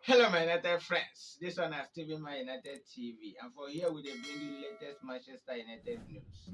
Hello, my United friends. This one is Steven, my United TV, and for here we dey bring you latest Manchester United news.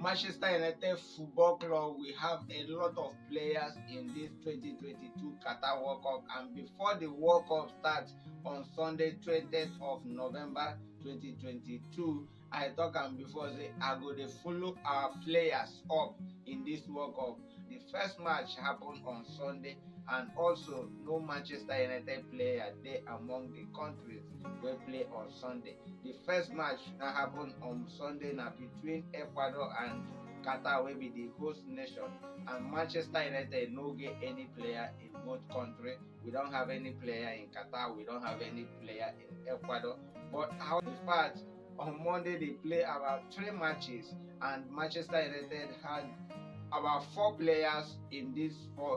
Manchester United Football Club, we have a lot of players in this 2022 Qatar World Cup, and before the World Cup starts on Sunday, 20th of November 2022, I talk am before say I go dey follow our players up in this World Cup. The first match happened on Sunday, and also no Manchester United player dey among the countries wey play on Sunday. The first match that happened on Sunday na between Ecuador and Qatar, wey be the host nation, and Manchester United no get any player in both countries. We don't have any player in Qatar, we don't have any player in Ecuador. But how in fact on Monday they play about 3 matches, and Manchester United had about 4 players in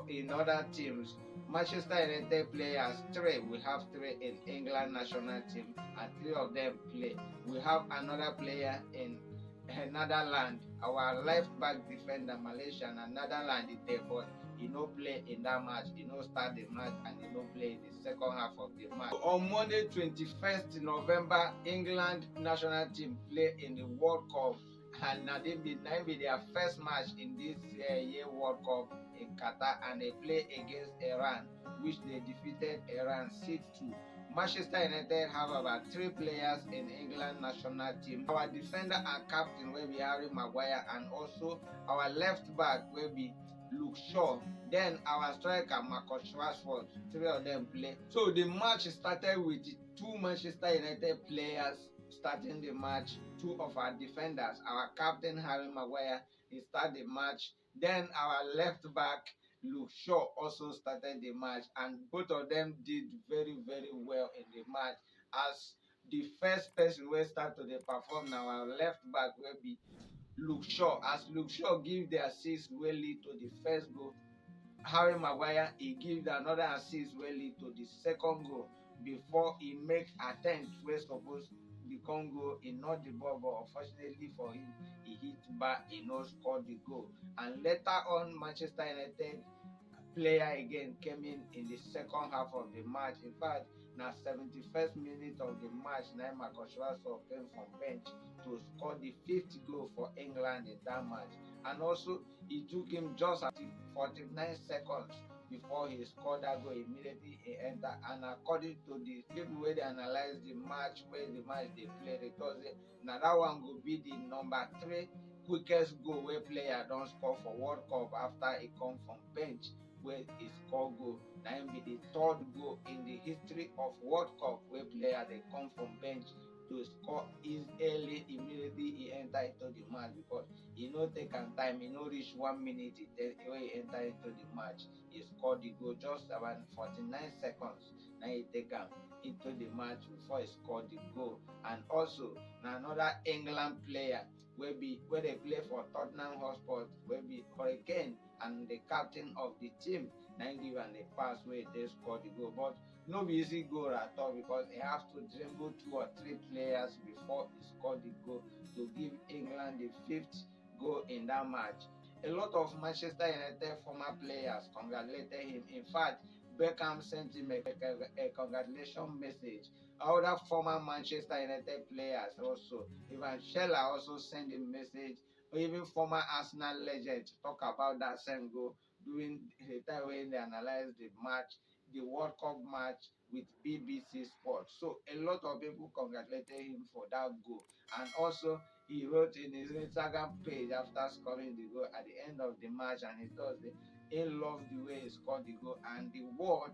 in other teams. Manchester United players 3. We have 3 in England national team, and 3 of them play. We have another player in Netherlands. Our left back defender Malaysia and Netherlands is there, but he no play in that match. He no start the match and he no play in the second half of the match. On Monday 21st November, England national team play in the World Cup, and na be their first match in this year World Cup in Qatar, and they play against Iran, which they defeated Iran 6-2. Manchester United have about 3 players in England national team. Our defender and captain will be Harry Maguire, and also our left back will be Luke Shaw. Then our striker Marcus Rashford. 3 of them play. So the match started with 2 Manchester United players starting the match. 2 of our defenders, our captain Harry Maguire, he started the match. Then our left back Luke Shaw also started the match, and both of them did very well in the match. As the first person wey start to dey perform na our left back wey be Luke Shaw. As Luke Shaw give the assist wey lead to the first goal, Harry Maguire he give another assist wey lead to the second goal before he make attempt wey suppose become goal. He knock the ball, but unfortunately for him, he hit bar, he no score the goal. And later on, Manchester United player again came in the second half of the match. In fact, na 71st minute of the match, na Marcus Rashford came from bench to score the 5th goal for England in that match. And also, it took him just 49 seconds before he scored that goal. Immediately he entered, and according to the people wey dey analyze the match wey the match dey play, they talk say na that one go be the number 3 quickest goal wey player don score for World Cup after he come from bench wey he score goal. Na him be the 3rd goal in the history of World Cup wey player dey come from bench to score early. Immediately he enter into the match, because he no take am time. He no reach 1 minute when he enter into the match. He scored the goal just about 49 seconds. Now he take am into the match before he scored the goal. And also na another England player wey dey play for Tottenham Hotspur, wey be Hurricane and the captain of the team, na him give am the pass wey they score the goal. But no be easy goal at all, because he have to dribble 2 or 3 players before he score the goal to give England the 5th goal in that match. A lot of Manchester United former players congratulated him. In fact, Beckham sent him a congratulation message. Other former Manchester United players also, even Sheila also sent a message. Even former Arsenal legend talk about that same goal during the time when they analyzed the match, the World Cup match with BBC Sports. So a lot of people congratulated him for that goal. And also he wrote in his Instagram page after scoring the goal at the end of the match, and he thought he loved the way he scored the goal, and the word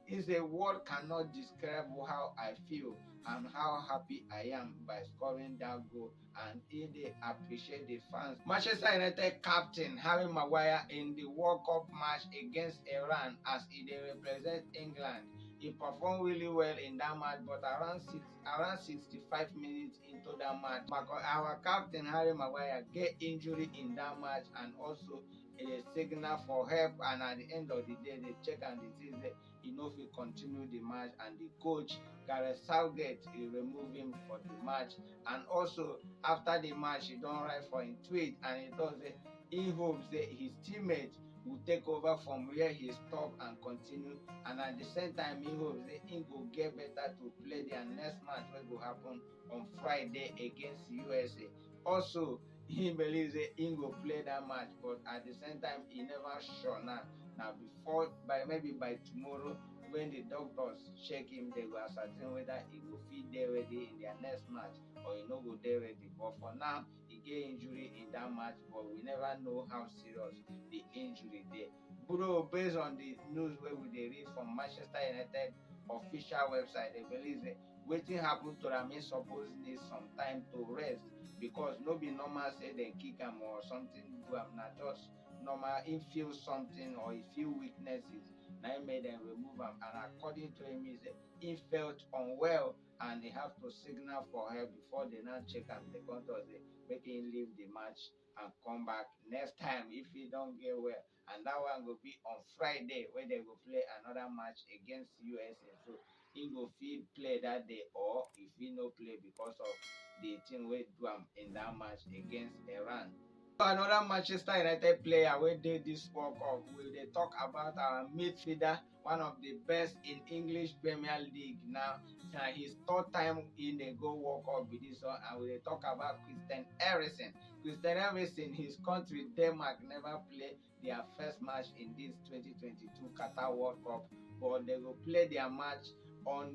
is a word cannot describe how I feel and how happy I am by scoring that goal, and they appreciate the fans. Manchester United captain Harry Maguire in the World Cup match against Iran, as he represent England. He performed really well in that match, but around 65 minutes into that match, our captain Harry Maguire get injury in that match, and also a signal for help, and at the end of the day they check and they say that he no fit continue the match, and the coach Gareth Southgate he remove him for the match. And also after the match he don write for him tweet, and he talk say he hopes that his teammates will take over from where he stopped and continue. And at the same time, he hope say he go get better to play their next match wey go happen on Friday against USA. Also, he believes that he go play that match, but at the same time, he never sure now. Now, before maybe by tomorrow, when the doctors check him, they go ascertain whether he go fit dey ready in their next match or he no go dey ready. But for now, he get injury in that match, but we never know how serious the injury dey. Bro, based on the news wey we dey read from Manchester United official website, they believe say wetin happen to am, he suppose need some time to rest, because no be normal say dem kick am or something do am. Na just normal he feel something or he feel weaknesses, na im make dem remove am. And according to him, he felt unwell and he have to signal for help before they now check am. They come talk say make him leave the match and come back next time if he don get well. And that one go be on Friday, where they go play another match against USA. So he go fit play that day, or if he no play because of the thing wey do am in that match against Iran. Another Manchester United player wey dey this World Cup, we dey talk about our midfielder, one of the best in English Premier League now. Na his third time in dey go World Cup with this one, and we dey talk about Christian Eriksen. Christian Eriksen, his country Denmark never play their first match in this 2022 Qatar World Cup, but they go play their match on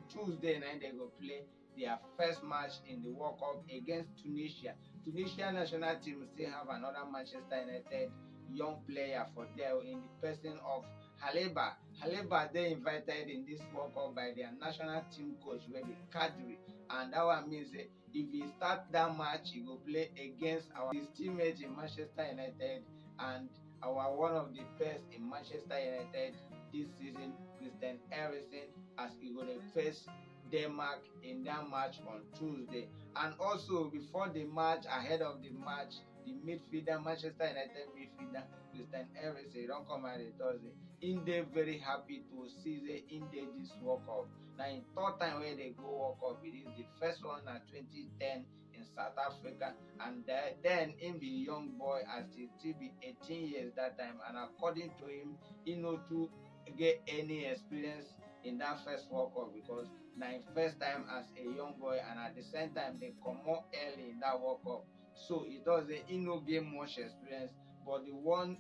Tuesday night. They go play their first match in the World Cup against Tunisia. Tunisia national team still have another Manchester United young player for there in the person of Haleba. Haleba, they invited in this World Cup by their national team coach, wey be Kadri, and that one means if he start that match, he go play against his teammates in Manchester United and our one of the best in Manchester United this season, Christian Eriksen, as he go to face Denmark in that match on Tuesday. And also before the match, ahead of the match, the midfielder, Manchester United midfielder Christian Eriksen don come out and tell say him dey very happy to see say him dey this World Cup. Na him third time wey dey go World Cup. It is the first one na 2010 in South Africa, and then him be young boy as he still be 18 years that time. And according to him, he no too get any experience in that first World Cup, because na him first time as a young boy, and at the same time they comot early in that World Cup. So it does say he no get much experience, but the one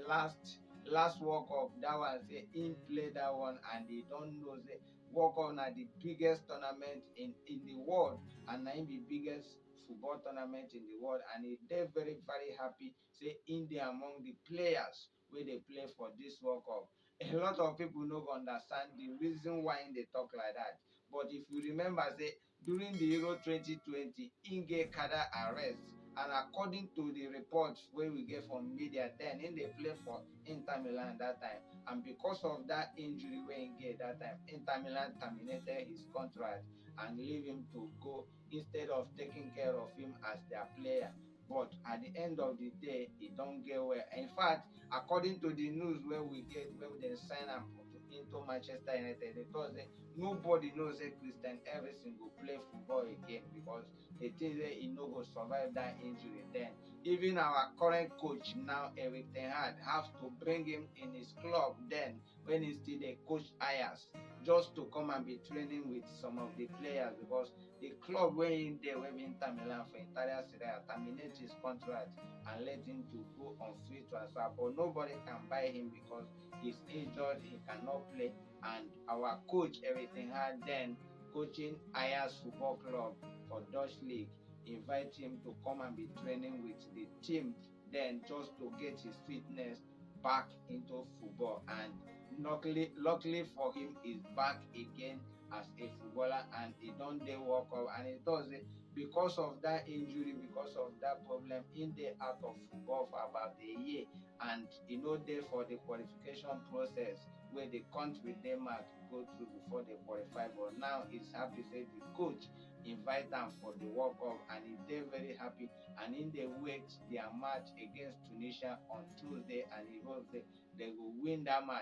last World Cup, that one say he play that one, and they don't know say World Cup na the biggest tournament in the world, and na the biggest football tournament in the world. And they very very happy say he dey among the players wey dey play for this World Cup. A lot of people no go understand the reason why they talk like that. But if you remember, say during the Euro 2020, he get cardiac arrest, and according to the reports wey we get from media, then he dey play for Inter Milan that time. And because of that injury wey he get that time, Inter Milan terminated his contract and leave him to go instead of taking care of him as their player. But at the end of the day, he don't get well. In fact, according to the news where we get, where they sign him into Manchester United, they thought that nobody knows that Christian Eriksen go play football again, because they think that he no go survive that injury. Then even our current coach now, Erik ten Hag, have to bring him in his club then when he still the coach Ajax, just to come and be training with some of the players, because the club where in there, where Inter Milan for Italian Serie A, terminate his contract and let him to go on free transfer. But nobody can buy him because he's injured, he cannot play. And our coach Erik ten Hag, then coaching Ajax Football Club for Dutch League, invite him to come and be training with the team, then just to get his fitness back into football. And luckily for him, he's back again as a footballer, and he don't dey World Cup. And it does it because of that injury, because of that problem, in dey out of football for about a year, and he no dey for the qualification process where the country Denmark go through before they qualify. But now he's happy say the coach invite them for the World Cup, and he dey very happy. And in the wait their match against Tunisia on Tuesday, and he hopes they will win that match.